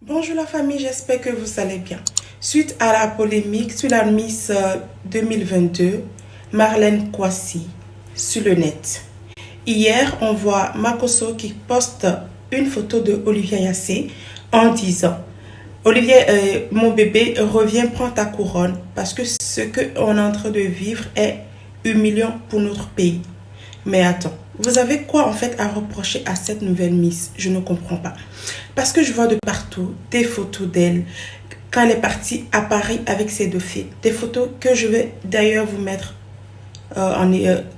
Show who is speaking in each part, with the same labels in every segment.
Speaker 1: Bonjour la famille, j'espère que vous allez bien. Suite à la polémique sur la Miss 2022, Marlène Kouassi, sur le net. Hier, on voit Makosso qui poste une photo de Olivia Yassé en disant Olivier, mon bébé, reviens prendre ta couronne parce que ce qu'on est en train de vivre est humiliant pour notre pays. Mais attends, vous avez quoi en fait à reprocher à cette nouvelle Miss? Je ne comprends pas. Parce que je vois de partout des photos d'elle quand elle est partie à Paris avec ses deux filles. Des photos que je vais d'ailleurs vous mettre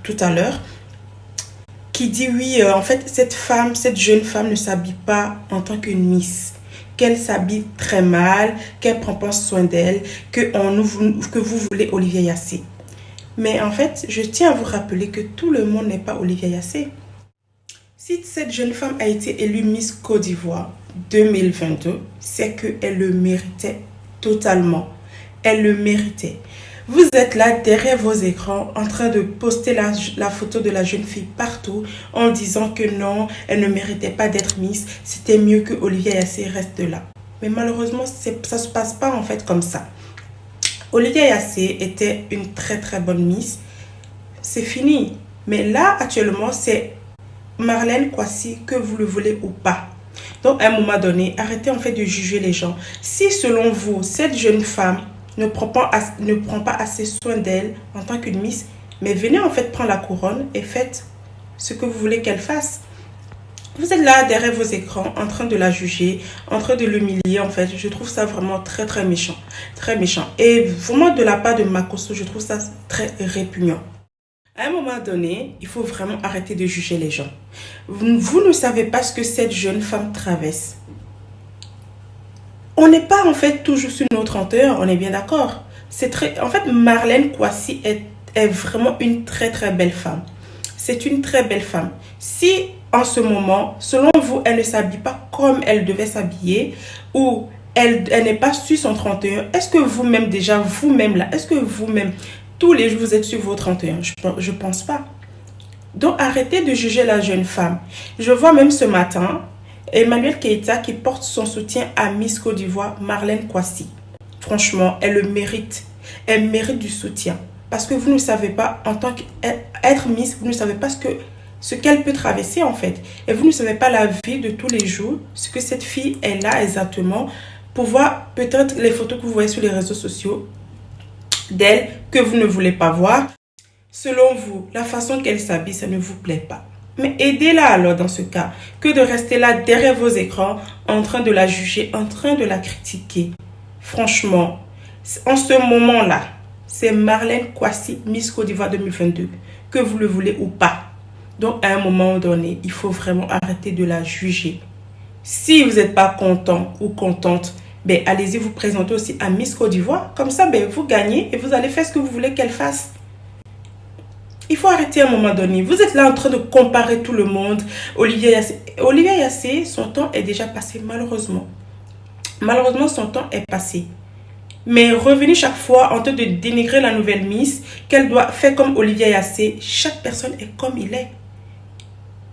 Speaker 1: tout à l'heure. Qui dit oui, en fait, cette jeune femme ne s'habille pas en tant qu'une Miss. Qu'elle s'habille très mal, qu'elle prend pas soin d'elle, que vous voulez Olivia Yassé. Mais en fait, je tiens à vous rappeler que tout le monde n'est pas Olivia Yassé. Si cette jeune femme a été élue Miss Côte d'Ivoire 2022, c'est qu'elle le méritait totalement. Elle le méritait. Vous êtes là derrière vos écrans en train de poster la photo de la jeune fille partout en disant que non, elle ne méritait pas d'être Miss. C'était mieux que Olivia Yassé reste là. Mais malheureusement, ça ne se passe pas en fait comme ça. Olivia Yassé était une très très bonne Miss. C'est fini. Mais là, actuellement, c'est Marlène Kouassi, que vous le voulez ou pas. Donc, à un moment donné, arrêtez en fait de juger les gens. Si selon vous, cette jeune femme ne prend pas assez soin d'elle en tant qu'une Miss, mais venez en fait prendre la couronne et faites ce que vous voulez qu'elle fasse. Vous êtes là derrière vos écrans en train de la juger, en train de l'humilier en fait. Je trouve ça vraiment très très méchant. Très méchant. Et vraiment de la part de Makosso, je trouve ça très répugnant. À un moment donné, il faut vraiment arrêter de juger les gens. Vous ne savez pas ce que cette jeune femme traverse. On n'est pas en fait toujours sur nos 30 heures, on est bien d'accord. En fait, Marlène Kouassi est vraiment une très très belle femme. C'est une très belle femme. Si en ce moment, selon vous, elle ne s'habille pas comme elle devait s'habiller ou elle n'est pas sur son 31, est-ce que vous-même déjà, vous-même là, est-ce que vous-même, tous les jours, vous êtes sur vos 31? Je pense pas. Donc, arrêtez de juger la jeune femme. Je vois même ce matin, Emmanuel Keita qui porte son soutien à Miss Côte d'Ivoire, Marlène Kouassi. Franchement, elle le mérite. Elle mérite du soutien. Parce que vous ne savez pas, en tant qu'être Miss, vous ne savez pas ce qu'elle peut traverser en fait. Et vous ne savez pas la vie de tous les jours, ce que cette fille est là exactement, pour voir peut-être les photos que vous voyez sur les réseaux sociaux d'elle que vous ne voulez pas voir. Selon vous, la façon qu'elle s'habille, ça ne vous plaît pas. Mais aidez-la alors dans ce cas, que de rester là derrière vos écrans, en train de la juger, en train de la critiquer. Franchement, en ce moment-là, c'est Marlène Kouassi, Miss Côte d'Ivoire 2022, que vous le voulez ou pas. Donc, à un moment donné, il faut vraiment arrêter de la juger. Si vous n'êtes pas content ou contente, ben, allez-y vous présenter aussi à Miss Côte d'Ivoire. Comme ça, ben, vous gagnez et vous allez faire ce que vous voulez qu'elle fasse. Il faut arrêter à un moment donné. Vous êtes là en train de comparer tout le monde. Olivia Yassé, son temps est déjà passé, malheureusement. Malheureusement, son temps est passé. Mais revenez chaque fois en train de dénigrer la nouvelle Miss, qu'elle doit faire comme Olivia Yassé. Chaque personne est comme il est.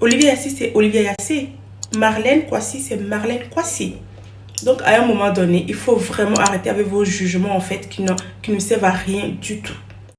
Speaker 1: Olivia Yassé, c'est Olivia Yassé. Marlène Kouassi, c'est Marlène Kouassi. Donc, à un moment donné, il faut vraiment arrêter avec vos jugements, en fait, qui ne servent à rien du tout.